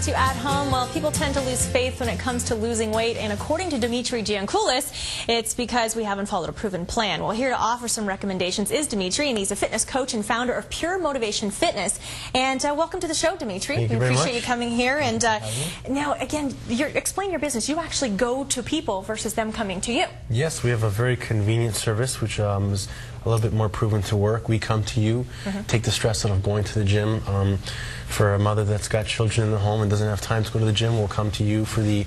back to At Home. Well, people tend to lose faith when it comes to losing weight, and according to Dimitri Giankoulas, it's because we haven't followed a proven plan. Well, here to offer some recommendations is Dimitri, and he's a fitness coach and founder of Pure Motivation Fitness. And welcome to the show, Dimitri. Thank you we very appreciate much. you coming here. And now, again, explain your business. You actually go to people versus them coming to you. Yes, we have a very convenient service, which is a little bit more proven to work. We come to you, take the stress out of going to the gym. For a mother that's got children in the home and doesn't have time to go to the gym, we'll come to you. For the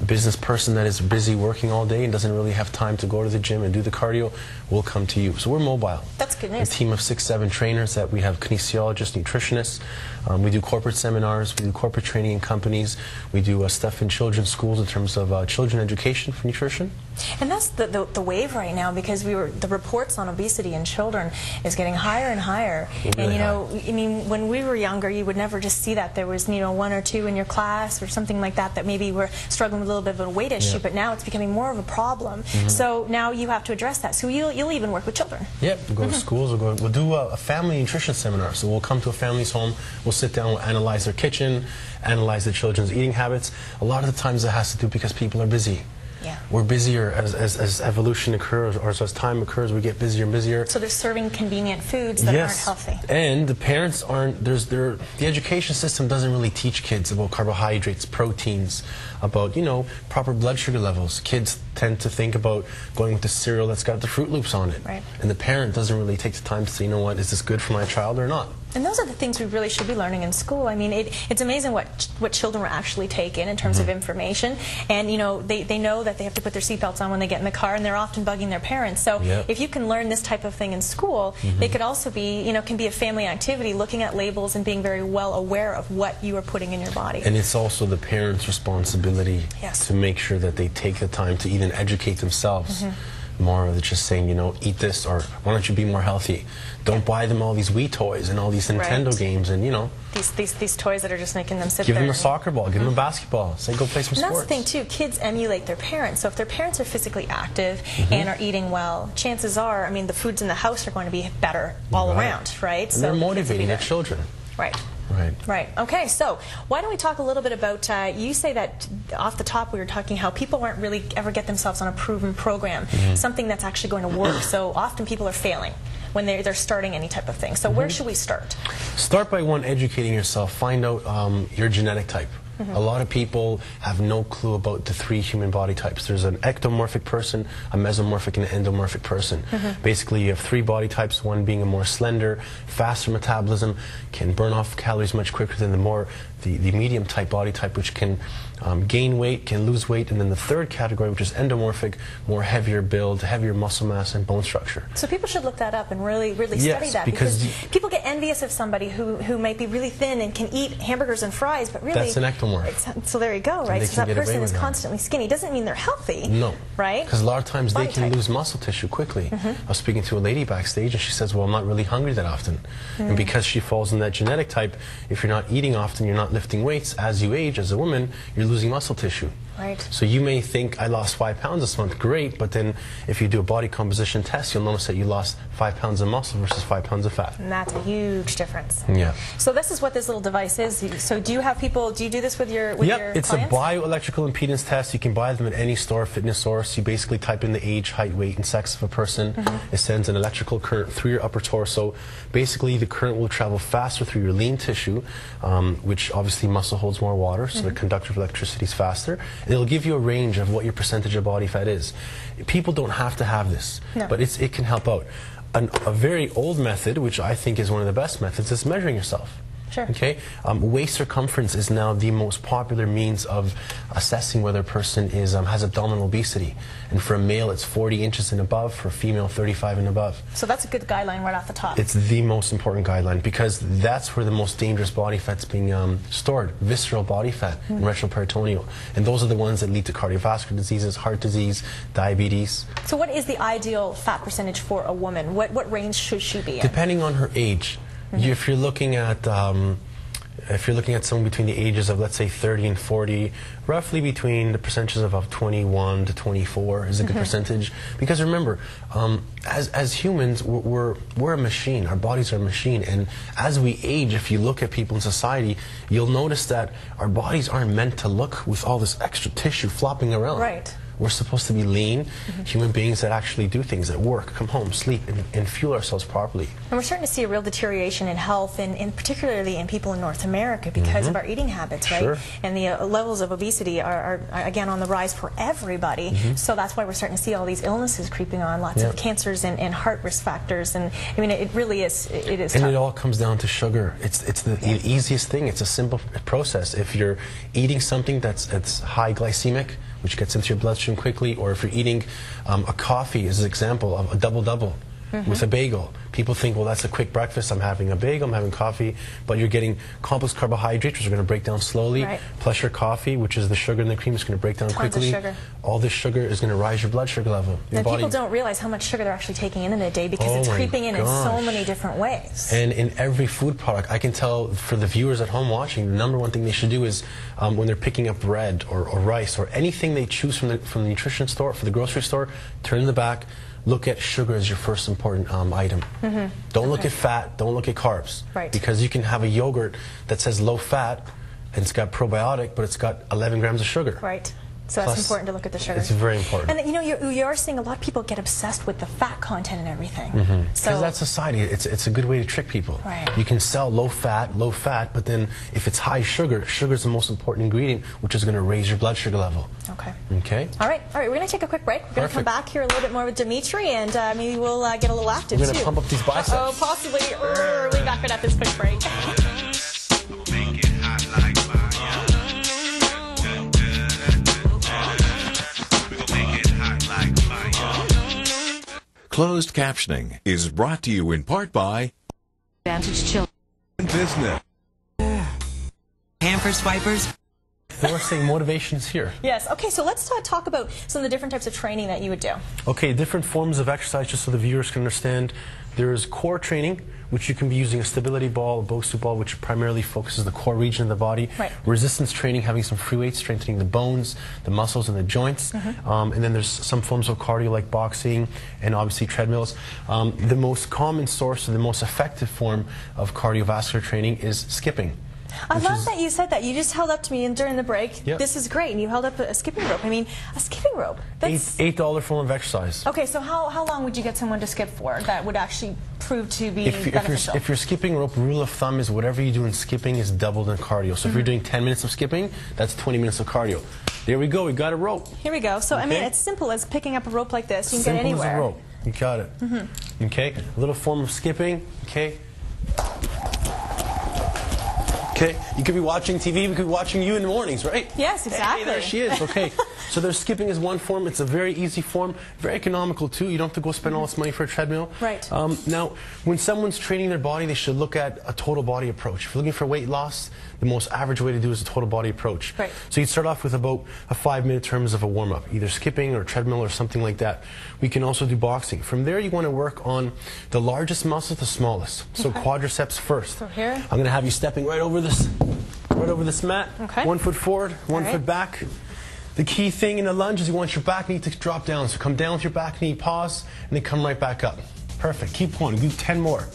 business person that is busy working all day and doesn't really have time to go to the gym and do the cardio, we'll come to you. So we're mobile. That's good news. A team of 6-7 trainers that we have kinesiologists, nutritionists. We do corporate seminars, we do corporate training in companies. We do stuff in children's schools in terms of children education for nutrition. And that's the wave right now, because the reports on obesity in children is getting higher and higher. Really and I mean, when we were younger, you would never just see that. There was, one or two in your class or something like that maybe were struggling with a little bit of a weight issue, but now it's becoming more of a problem. So now you have to address that. So you'll even work with children. Yep, we'll go to schools, we'll do a family nutrition seminar. So we'll come to a family's home, we'll sit down, we'll analyze their kitchen, analyze the children's eating habits. A lot of the times it has to do because people are busy. Yeah. We're busier as evolution occurs, or as time occurs, we get busier and busier. So they're serving convenient foods that aren't healthy. And the parents aren't, the education system doesn't really teach kids about carbohydrates, proteins, about, proper blood sugar levels. Kids tend to think about going with the cereal that's got the Fruit Loops on it. Right. And the parent doesn't really take the time to say, is this good for my child or not? And those are the things we really should be learning in school. I mean, it's amazing what children will actually take in terms of information. And, they know that they have to put their seatbelts on when they get in the car, and they're often bugging their parents. So if you can learn this type of thing in school, they could also be, can be a family activity, looking at labels and being very well aware of what you are putting in your body. And it's also the parents' responsibility to make sure that they take the time to even educate themselves. More than just saying, eat this, or why don't you be more healthy? Don't buy them all these Wii toys and all these Nintendo games, and these toys that are just making them sit give there. Give them a soccer ball, give them a basketball. Say go play some sports. And that's the thing too. Kids emulate their parents. So if their parents are physically active and are eating well, chances are, I mean, the foods in the house are going to be better all around, right? And they're motivating their children. Right. Right. Okay, so why don't we talk a little bit about, you say that off the top we were talking how people aren't really ever get themselves on a proven program, something that's actually going to work. So often people are failing when they're starting any type of thing. So where should we start? Start by educating yourself. Find out your genetic type. A lot of people have no clue about the 3 human body types. There's an ectomorphic person, a mesomorphic, and an endomorphic person. Basically, you have 3 body types, one being a more slender, faster metabolism, can burn off calories much quicker than the medium type body type, which can gain weight, can lose weight, and then the 3rd category, which is endomorphic, more heavier build, heavier muscle mass and bone structure. So people should look that up and really study that, because people get envious of somebody who might be really thin and can eat hamburgers and fries, but really that's an ectomorph. So there you go, right? So that person is constantly skinny. Doesn't mean they're healthy. No. Right? Because a lot of times they can lose muscle tissue quickly. I was speaking to a lady backstage, and she says, well, I'm not really hungry that often. And because she falls in that genetic type, if you're not eating often, you're not lifting weights, as you age as a woman, you're losing muscle tissue. Right. So you may think, I lost 5 pounds this month, great, but then if you do a body composition test, you'll notice that you lost 5 pounds of muscle versus 5 pounds of fat. And that's a huge difference. Yeah. So this is what this little device is. So do you have people, do you do this with your clients? It's a bioelectrical impedance test. You can buy them at any store, fitness source. You basically type in the age, height, weight, and sex of a person. It sends an electrical current through your upper torso. Basically, the current will travel faster through your lean tissue, which obviously muscle holds more water, so the conductor of electricity is faster. And it'll give you a range of what your percentage of body fat is. People don't have to have this, but it can help out. A very old method, which I think is one of the best methods, is measuring yourself. Sure. Okay? Waist circumference is now the most popular means of assessing whether a person is has abdominal obesity. And for a male, it's 40 inches and above. For a female, 35 and above. So that's a good guideline right off the top. It's the most important guideline, because that's where the most dangerous body fat's being stored. Visceral body fat and retroperitoneal. And those are the ones that lead to cardiovascular diseases, heart disease, diabetes. So what is the ideal fat percentage for a woman? What range should she be in? Depending on her age. If you're looking at If you're looking at someone between the ages of, let's say, 30 and 40, roughly between the percentages of 21 to 24 is a good percentage. Because remember, as humans, we're a machine. Our bodies are a machine. And as we age, if you look at people in society, you'll notice that our bodies aren't meant to look with all this extra tissue flopping around. Right. We're supposed to be lean human beings that actually do things at work, come home, sleep, and fuel ourselves properly. And we're starting to see a real deterioration in health, and particularly in people in North America because of our eating habits, right? Sure. And the levels of obesity are again on the rise for everybody. So that's why we're starting to see all these illnesses creeping on, lots of cancers and heart risk factors. And I mean, it really is. It is. And tough. it all comes down to sugar. It's the easiest thing. It's a simple process. If you're eating something that's high glycemic, which gets into your bloodstream quickly, or if you're eating a coffee, as an example of a double-double with a bagel. People think, well, that's a quick breakfast. I'm having a bagel, I'm having coffee, but you're getting complex carbohydrates, which are going to break down slowly, plus your coffee, which is the sugar in the cream, is going to break down quickly. Of sugar. All this sugar is going to rise your blood sugar level. And people don't realize how much sugar they're actually taking in a day because it's creeping in so many different ways. And in every food product, I can tell for the viewers at home watching, the number one thing they should do is when they're picking up bread or rice or anything they choose from the nutrition store, for the grocery store, turn to the back. Look at sugar as your first important item. Don't look at fat, don't look at carbs. Right. Because you can have a yogurt that says low fat, and it's got probiotic, but it's got 11 grams of sugar. Right. So that's important to look at the sugar. It's very important. And you know, you are seeing a lot of people get obsessed with the fat content and everything. Because that's society. It's a good way to trick people. Right. You can sell low fat, but then if it's high sugar, sugar is the most important ingredient, which is going to raise your blood sugar level. Okay. Okay. All right. We're going to take a quick break. We're going to come back here a little bit more with Dimitri, and maybe we'll get a little active We're going to pump up these biceps. Oh, possibly. We'll be back right after this quick break. Closed captioning is brought to you in part by Advantage Children Business. Pampers Wipers. We're saying motivation's here. Yes. Okay, so let's talk about some of the different types of training that you would do. Okay, different forms of exercise, just so the viewers can understand. There's core training, which you can be using a stability ball, a Bosu ball, which primarily focuses the core region of the body. Right. Resistance training, having some free weights, strengthening the bones, the muscles, and the joints. And then there's some forms of cardio like boxing and obviously treadmills. The most common source, or the most effective form of cardiovascular training is skipping. I love that you said that. You just held up to me during the break. Yep. This is great. And you held up a skipping rope. I mean, a skipping rope. That's $8 form of exercise. Okay, so how long would you get someone to skip for that would actually prove to be beneficial? If you're skipping rope, rule of thumb is whatever you do in skipping is doubled in cardio. So if you're doing 10 minutes of skipping, that's 20 minutes of cardio. There we go. We got a rope. Here we go. So, I mean, it's simple as picking up a rope like this. You can get anywhere. Simple as a rope. You got it. Okay. A little form of skipping. Okay. Okay, you could be watching TV, we could be watching you in the mornings, right? Yes, exactly. Hey, there she is. Okay, so there's skipping is one form. It's a very easy form, very economical too. You don't have to go spend all this money for a treadmill. Right. Now, when someone's training their body, they should look at a total body approach. If you're looking for weight loss, the most average way to do is a total body approach. Right. So you'd start off with about a 5-minute terms of a warm-up, either skipping or treadmill or something like that. We can also do boxing. From there, you want to work on the largest muscle to the smallest. So quadriceps first. So here? I'm going to have you stepping right over this mat. Okay. 1 foot forward, 1 foot back. The key thing in a lunge is you want your back knee to drop down. So come down with your back knee, pause, and then come right back up. Perfect. Keep going. Do 10 more.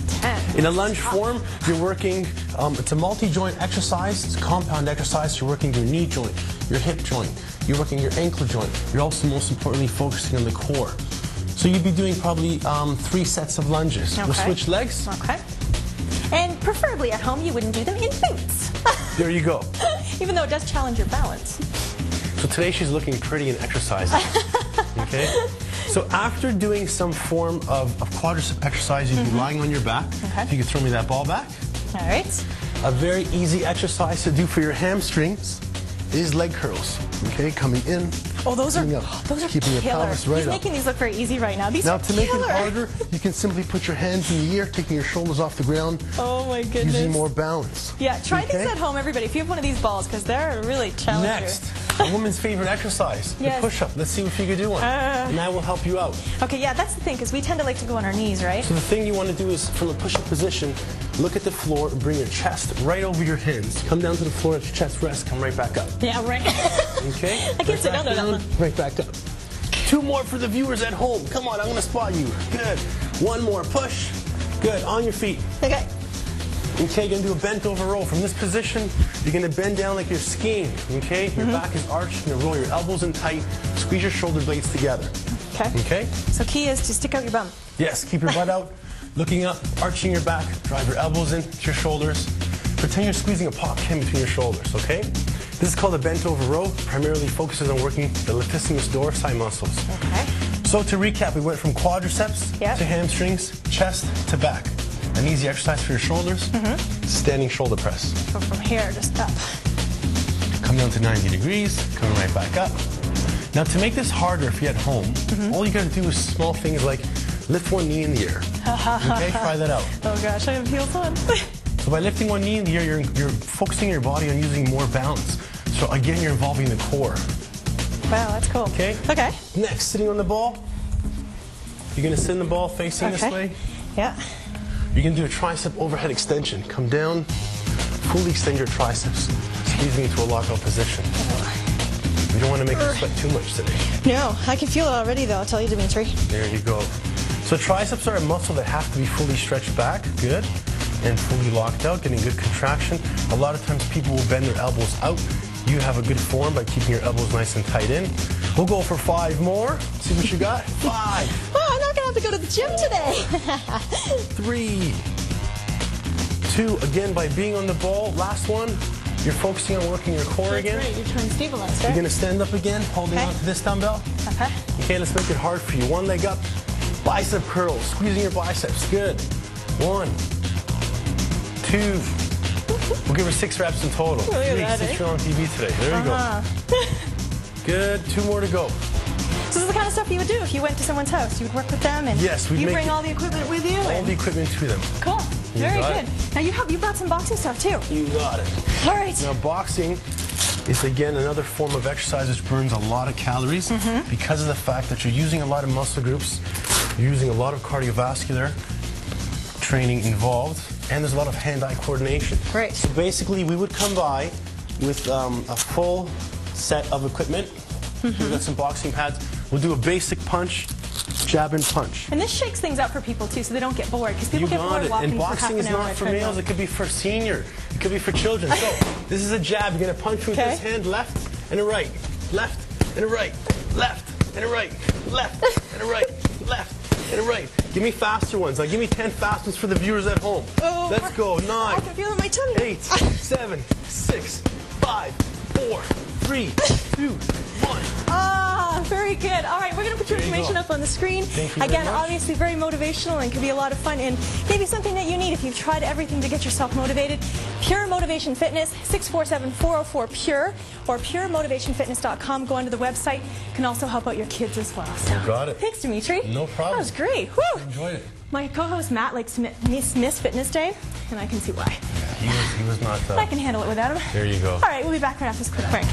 10. In a lunge form, you're working, it's a multi-joint exercise. It's a compound exercise. You're working your knee joint, your hip joint. You're working your ankle joint. You're also, most importantly, focusing on the core. So you'd be doing probably 3 sets of lunges. Okay. We'll switch legs. Okay. And preferably at home, you wouldn't do them in boots. There you go. Even though it does challenge your balance. So today she's looking pretty and exercising. Okay? So after doing some form of quadricep exercise, you'd be lying on your back. Okay. If you could throw me that ball back. All right. A very easy exercise to do for your hamstrings is leg curls. Okay, coming in. Oh, those are keeping your pelvis right He's up. making these look very easy right now. These Now are to killer. make it harder, you can simply put your hands in the air, taking your shoulders off the ground. Oh my goodness. Using more balance. Yeah, try these at home, everybody. If you have one of these balls, because they're really challenging. Next, A woman's favorite exercise, the push-up. Let's see if you can do one. And I will help you out. Okay, yeah, that's the thing, because we tend to like to go on our knees, right? So the thing you want to do is, from a push-up position, look at the floor and bring your chest right over your hands. Come down to the floor, let your chest rest, come right back up. Yeah, right. Okay? I can't sit down there that long. Right back up. 2 more for the viewers at home. Come on, I'm going to spot you. Good. 1 more. Push. Good. On your feet. Okay. Okay, you're going to do a bent over row. From this position, you're going to bend down like you're skiing. Okay? Your back is arched. You're going to roll your elbows in tight. Squeeze your shoulder blades together. Okay. Okay? So key is to stick out your bum. Yes, keep your butt out, looking up, arching your back, drive your elbows into your shoulders. Pretend you're squeezing a pop can between your shoulders, okay? This is called a bent over row. Primarily focuses on working the latissimus dorsi muscles. Okay. So to recap, we went from quadriceps to hamstrings, chest to back. An easy exercise for your shoulders, standing shoulder press. So from here, just up. Come down to 90 degrees, coming right back up. Now to make this harder if you're at home, all you got to do is small things like lift 1 knee in the air. Okay, try that out. Oh gosh, I have heels on. So by lifting 1 knee in the air, you're focusing your body on using more balance. So again, you're involving the core. Wow, that's cool. Okay? Okay. Next, sitting on the ball. You're going to sit in the ball facing this way. Yeah. You're going to do a tricep overhead extension. Come down, fully extend your triceps, squeezing into a lockout position. We don't want to make you sweat too much today. No, I can feel it already though, I'll tell you, Dimitri. There you go. So triceps are a muscle that have to be fully stretched back, good, and fully locked out, getting good contraction. A lot of times people will bend their elbows out. You have a good form by keeping your elbows nice and tight in. We'll go for 5 more. See what you got. 5. Oh, I'm not going to have to go to the gym today. 3, 2. Again, by being on the ball. Last one. You're focusing on working your core again. Right. You're trying to stabilize, right? You're going to stand up again, holding on to this dumbbell. Okay. Okay, let's make it hard for you. 1 leg up. Bicep curls. Squeezing your biceps. Good. 1, 2. We'll give her 6 reps in total. 3, since you're on TV today. There you go. Good. 2 more to go. So this is the kind of stuff you would do if you went to someone's house. You would work with them, and you bring all the equipment with you. All the equipment to them. Cool. Very good. Now you brought some boxing stuff too. You got it. All right. Now boxing is again another form of exercise which burns a lot of calories because of the fact that you're using a lot of muscle groups, you're using a lot of cardiovascular training involved, and there's a lot of hand-eye coordination. Right. So basically we would come by with a full set of equipment. We've got some boxing pads. We'll do a basic punch, jab and punch. And this shakes things up for people too, so they don't get bored. Because people get bored walking and boxing is not for males. It could be for senior. It could be for children. So this is a jab. You're going to punch with this hand, left and a right, left and a right, left and a right, left and a right, left and a right. Give me faster ones. Like, give me 10 fast ones for the viewers at home. Oh, let's go. 9. I can feel it in my tummy. 8, 7, 6, 5, 4, 3, 2, 1. Ah, very good. All right, we're going to put your information up on the screen. Thank you Again, very much. obviously very motivational and can be a lot of fun, and maybe something that you need if you've tried everything to get yourself motivated. Pure Motivation Fitness, 647-404-PURE, or puremotivationfitness.com. Go onto the website. Can also help out your kids as well. So, you got it. Thanks, Dimitri. No problem. That was great. Whew. Enjoyed it. My co-host Matt likes to miss Fitness Day, and I can see why. He was not. I can handle it without him. There you go. All right, we'll be back right after this quick break.